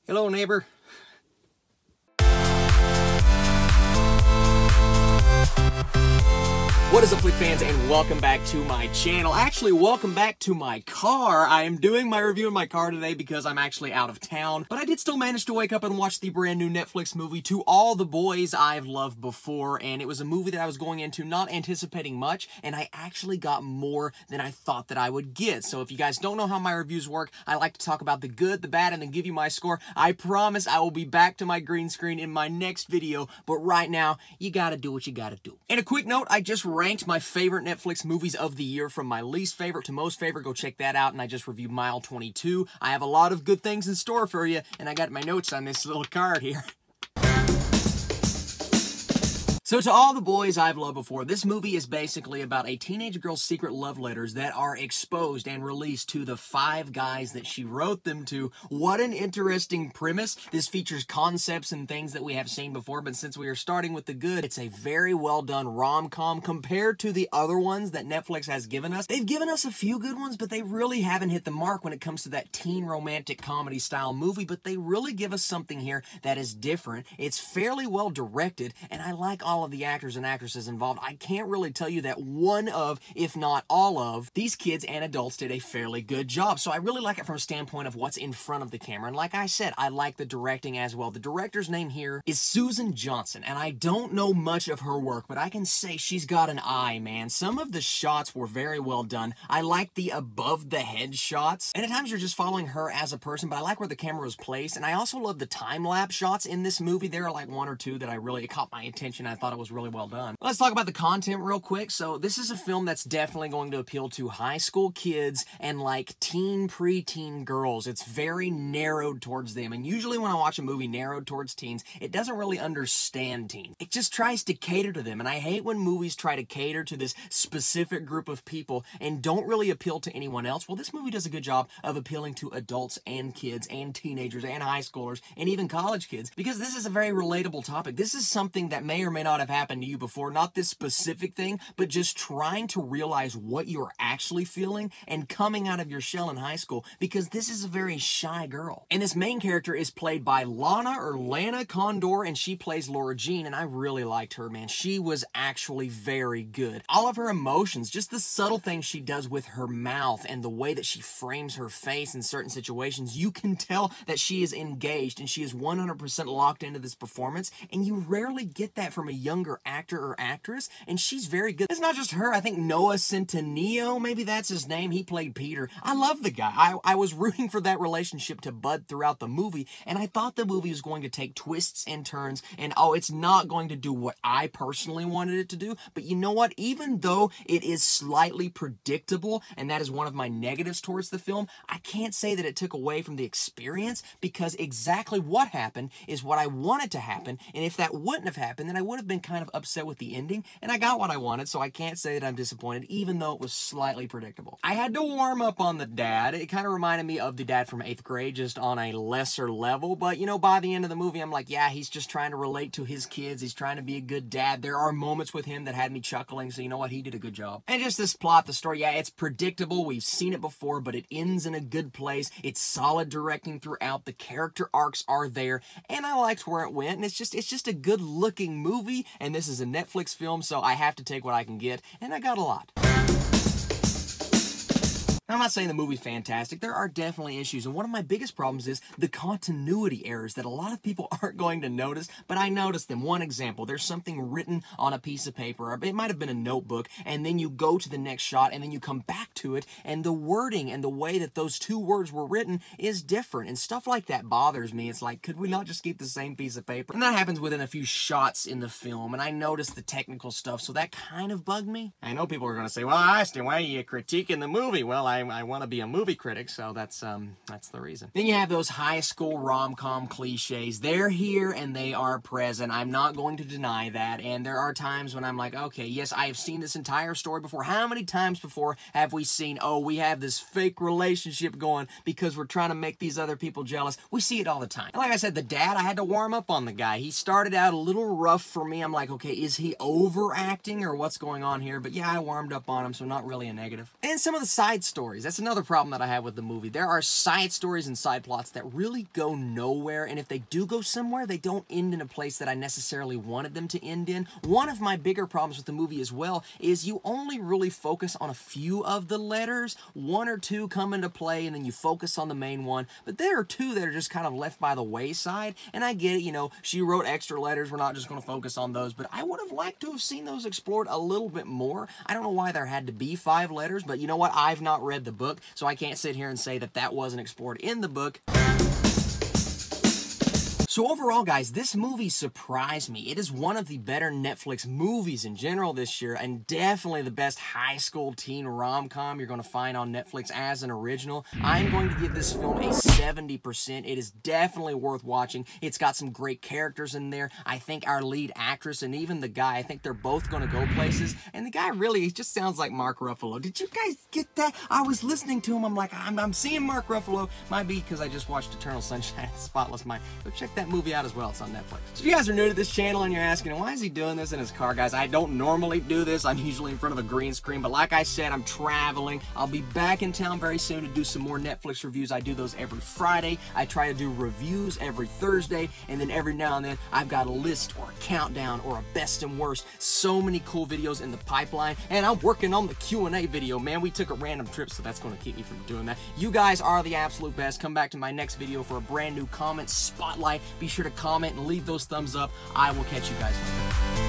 Hello, neighbor. What is up, Flick fans, and welcome back to my channel. Actually, welcome back to my car. I am doing my review in my car today because I'm actually out of town, but I did still manage to wake up and watch the brand new Netflix movie, To All the Boys I've Loved Before, and it was a movie that I was going into not anticipating much, and I actually got more than I thought that I would get. So if you guys don't know how my reviews work, I like to talk about the good, the bad, and then give you my score. I promise I will be back to my green screen in my next video, but right now, you gotta do what you gotta do. And a quick note, I just ranked my favorite Netflix movies of the year from my least favorite to most favorite. Go check that out. And I just reviewed Mile 22. I have a lot of good things in store for you, and I got my notes on this little card here. So To All the Boys I've Loved Before, this movie is basically about a teenage girl's secret love letters that are exposed and released to the 5 guys that she wrote them to. What an interesting premise. This features concepts and things that we have seen before, but since we are starting with the good, it's a very well done rom-com compared to the other ones that Netflix has given us. They've given us a few good ones, but they really haven't hit the mark when it comes to that teen romantic comedy style movie, but they really give us something here that is different. It's fairly well directed, and I like all of the actors and actresses involved. I can't really tell you that one of, if not all of, these kids and adults did a fairly good job. So I really like it from a standpoint of what's in front of the camera. And like I said, I like the directing as well. The director's name here is Susan Johnson, and I don't know much of her work, but I can say she's got an eye, man. Some of the shots were very well done. I like the above the head shots, and at times you're just following her as a person, but I like where the camera was placed, and I also love the time-lapse shots in this movie. There are like 1 or 2 that it caught my attention. I thought it was really well done. Let's talk about the content real quick. So this is a film that's definitely going to appeal to high school kids and like preteen girls. It's very narrowed towards them. And usually when I watch a movie narrowed towards teens, it doesn't really understand teens. It just tries to cater to them. And I hate when movies try to cater to this specific group of people and don't really appeal to anyone else. Well, this movie does a good job of appealing to adults and kids and teenagers and high schoolers and even college kids, because this is a very relatable topic. This is something that may or may not have happened to you before, not this specific thing, but just trying to realize what you're actually feeling and coming out of your shell in high school, because this is a very shy girl. And this main character is played by Lana Condor, and she plays Laura Jean, and I really liked her, man. She was actually very good. All of her emotions, just the subtle things she does with her mouth and the way that she frames her face in certain situations, you can tell that she is engaged and she is 100% locked into this performance, and you rarely get that from a younger actor or actress, and she's very good. It's not just her. I think Noah Centineo, maybe that's his name, he played Peter. I love the guy. I was rooting for that relationship to bud throughout the movie, and I thought the movie was going to take twists and turns, and oh, it's not going to do what I personally wanted it to do, but you know what? Even though it is slightly predictable, and that is one of my negatives towards the film, I can't say that it took away from the experience, because exactly what happened is what I wanted to happen, and if that wouldn't have happened, then I would have been kind of upset with the ending, and I got what I wanted, so I can't say that I'm disappointed, even though it was slightly predictable. I had to warm up on the dad. It kind of reminded me of the dad from 8th grade, just on a lesser level, but you know, by the end of the movie, I'm like, yeah, he's just trying to relate to his kids. He's trying to be a good dad. There are moments with him that had me chuckling, so you know what? He did a good job. And just this plot, the story, yeah, it's predictable. We've seen it before, but it ends in a good place. It's solid directing throughout. The character arcs are there, and I liked where it went, and it's just a good-looking movie, and this is a Netflix film, so I have to take what I can get, and I got a lot. I'm not saying the movie's fantastic. There are definitely issues, and one of my biggest problems is the continuity errors that a lot of people aren't going to notice, but I noticed them. One example, there's something written on a piece of paper, or it might have been a notebook, and then you go to the next shot, and then you come back to it, and the wording and the way that those 2 words were written is different, and stuff like that bothers me. It's like, could we not just keep the same piece of paper? And that happens within a few shots in the film, and I noticed the technical stuff, so that kind of bugged me. I know people are going to say, well, Austin, why are you critiquing the movie? Well, I want to be a movie critic, so that's the reason. Then you have those high school rom-com cliches. They're here and they are present. I'm not going to deny that, and there are times when I'm like, okay, yes, I have seen this entire story before. How many times before have we seen, oh, we have this fake relationship going because we're trying to make these other people jealous? We see it all the time. And like I said, the dad, I had to warm up on the guy. He started out a little rough for me. I'm like, okay, is he overacting or what's going on here? But yeah, I warmed up on him, so not really a negative. And some of the side stories stories. That's another problem that I have with the movie. There are side stories and side plots that really go nowhere, and if they do go somewhere, they don't end in a place that I necessarily wanted them to end in. One of my bigger problems with the movie as well is you only really focus on a few of the letters. One or two come into play, and then you focus on the main one, but there are two that are just kind of left by the wayside, and I get it, you know, she wrote extra letters, we're not just going to focus on those, but I would have liked to have seen those explored a little bit more. I don't know why there had to be 5 letters, but you know what, I've not read the book, so I can't sit here and say that that wasn't explored in the book. So overall, guys, this movie surprised me. It is one of the better Netflix movies in general this year, and definitely the best high school teen rom-com you're going to find on Netflix as an original. I'm going to give this film a 70%. It is definitely worth watching. It's got some great characters in there. I think our lead actress and even the guy, I think they're both going to go places. And the guy really, he just sounds like Mark Ruffalo. Did you guys get that? I was listening to him. I'm like, I'm seeing Mark Ruffalo. Might be because I just watched Eternal Sunshine of the Spotless Mind. Go check that movie out as well. It's on Netflix. So if you guys are new to this channel and you're asking, why is he doing this in his car, guys? I don't normally do this. I'm usually in front of a green screen, but like I said, I'm traveling. I'll be back in town very soon to do some more Netflix reviews. I do those every Friday. I try to do reviews every Thursday, and then every now and then I've got a list or a countdown or a best and worst. So many cool videos in the pipeline, and I'm working on the Q&A video, man. We took a random trip, so that's going to keep me from doing that. You guys are the absolute best. Come back to my next video for a brand new comment spotlight. Be sure to comment and leave those thumbs up. I will catch you guys later.